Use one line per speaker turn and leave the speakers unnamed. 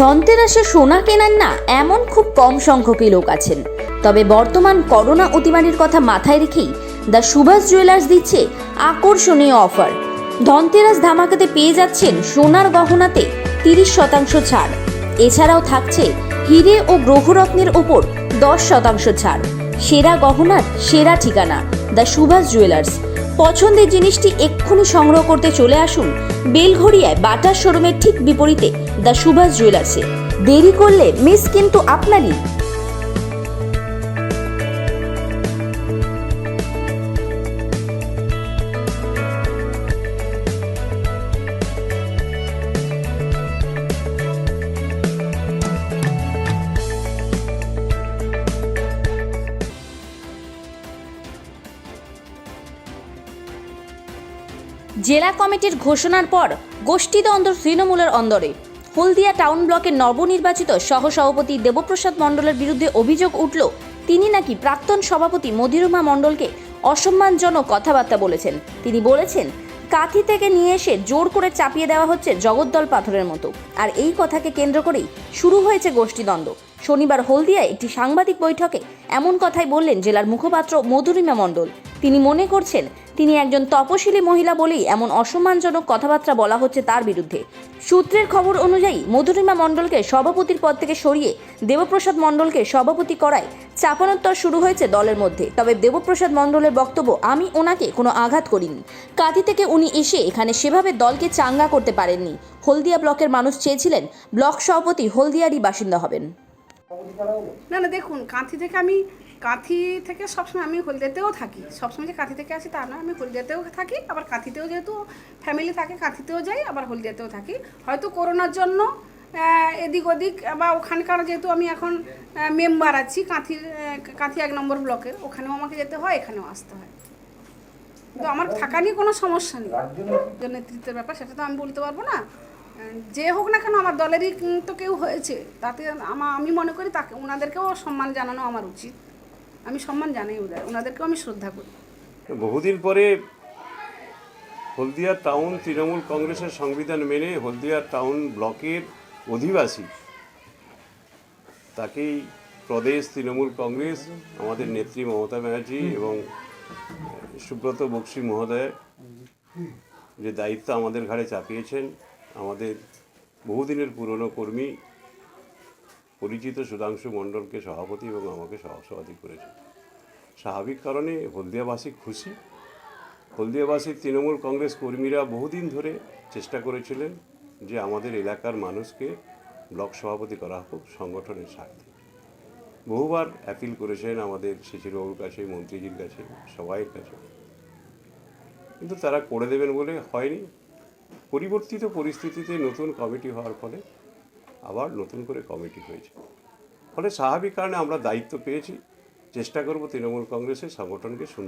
ধনতেরাসে সোনা কেনেন না এমন খুব কম সংখ্যকই লোক আছেন। তবে বর্তমান করোনা অতিমারির কথা মাথায় রেখেই দ্য সুভাষ জুয়েলার্স দিচ্ছে আকর্ষণীয় অফার। ধনতেরাস ধামাকাতে পেয়ে যাচ্ছেন সোনার গহনাতে 30% ছাড়। এছাড়াও থাকছে হিরে ও গ্রহরত্নের ওপর 10% ছাড়। সেরা গহনার সেরা ঠিকানা দ্য সুভাষ জুয়েলার্স। পছন্দের জিনিসটি এক্ষুনি সংগ্রহ করতে চলে আসুন বেলঘড়িয়ায় বাটার শোরুমের ঠিক বিপরীতে দ্য সুভাষ জুয়েলার্সে। দেরি করলে মিস কিন্তু আপনারই। জেলা কমিটির ঘোষণার পর গোষ্ঠীদ্বন্দ্ব তৃণমূলের অন্দরে। হলদিয়া টাউন ব্লকের নবনির্বাচিত সহসভাপতি দেবপ্রসাদ মণ্ডলের বিরুদ্ধে অভিযোগ উঠল তিনি নাকি প্রাক্তন সভাপতি মধুরিমা মণ্ডলকে অসম্মানজনক কথাবার্তা বলেছেন। তিনি বলেছেন কাঁথি থেকে নিয়ে এসে জোর করে চাপিয়ে দেওয়া হচ্ছে জগদ্দল পাথরের মতো। আর এই কথাকে কেন্দ্র করেই শুরু হয়েছে গোষ্ঠীদ্বন্দ্ব। শনিবার হলদিয়ায় একটি সাংবাদিক বৈঠকে এমন কথাই বললেন জেলার মুখপাত্র মধুরিমা মণ্ডল। তিনি মনে করছেন তিনি একজন তপশিলি মহিলা বলেই এমন অসম্মানজনক কথাবার্তা বলা হচ্ছে তার বিরুদ্ধে। সূত্রের খবর অনুযায়ী মধুরিমা মণ্ডলকে সভাপতির পদ থেকে সরিয়ে দেবপ্রসাদ মণ্ডলকে সভাপতি করায় চাপানোত্তর শুরু হয়েছে দলের মধ্যে। তবে দেবপ্রসাদ মণ্ডলের বক্তব্য, আমি ওনাকে কোনো আঘাত করিনি। কাঁথি থেকে উনি এসে এখানে সেভাবে দলকে চাঙ্গা করতে পারেননি। হলদিয়া ব্লকের মানুষ চেয়েছিলেন ব্লক সভাপতি হলদিয়ারই বাসিন্দা হবেন।
না না, দেখুন, কাঁথি থেকে সবসময় আমি হলদিয়াতেও থাকি। সবসময় যে কাঁথি থেকে আসি তা না, আমি হলদিয়াতেও থাকি, আবার কাঁথিতেও যেহেতু ফ্যামিলি থাকে কাঁথিতেও যাই, আবার হলদিয়াতেও থাকি। হয়তো করোনার জন্য এদিক ওদিক বা ওখানকার যেহেতু আমি এখন মেম্বার আছি কাঁথি 1 নম্বর ব্লকের, ওখানেও আমাকে যেতে হয়, এখানেও আসতে হয়। তো আমার থাকা নিয়ে কোনো সমস্যা নেই। নেতৃত্বের ব্যাপার সেটা তো আমি বলতে পারবো না। যে হোক না কেন আমার দলেরই তো কেউ হয়েছে, তাতে আমি মনে করি তাকে ওনাদেরকেও সম্মান জানানো আমার উচিত। আমি সম্মান জানাই ওনাদেরকেও আমি শ্রদ্ধা করি।
বহুদিন পরে হলদিয়া টাউন তৃণমূল কংগ্রেসের সংবিধান মেনে হলদিয়া টাউন ব্লকের অধিবাসী তাকেই প্রদেশ তৃণমূল কংগ্রেস, আমাদের নেত্রী মমতা ব্যানার্জি এবং সুব্রত বক্সী মহোদয় যে দায়িত্ব আমাদের ঘাড়ে চাপিয়েছেন, আমাদের বহুদিনের পুরনো কর্মী পরিচিত সুধাংশু মণ্ডলকে সভাপতি এবং আমাকে সহসভাপতি করেছেন। স্বাভাবিক কারণে হলদিয়াবাসী খুশি। হলদিয়াবাসীর তৃণমূল কংগ্রেস কর্মীরা বহুদিন ধরে চেষ্টা করেছিলেন যে আমাদের এলাকার মানুষকে ব্লক সভাপতি করা হোক সংগঠনের স্বার্থে। বহুবার অ্যাপিল করেছেন আমাদের শিশিরবাবুর কাছে, মন্ত্রীজির কাছে, সবাইয়ের কাছে, কিন্তু তারা করে দেবেন বলে হয়নি। পরিবর্তিত পরিস্থিতিতে নতুন কমিটি হওয়ার ফলে আবার নতুন করে কমিটি হয়েছে। ফলে স্বাভাবিক কারণে আমরা দায়িত্ব পেয়েছি, চেষ্টা করব তৃণমূল কংগ্রেসের সংগঠনকে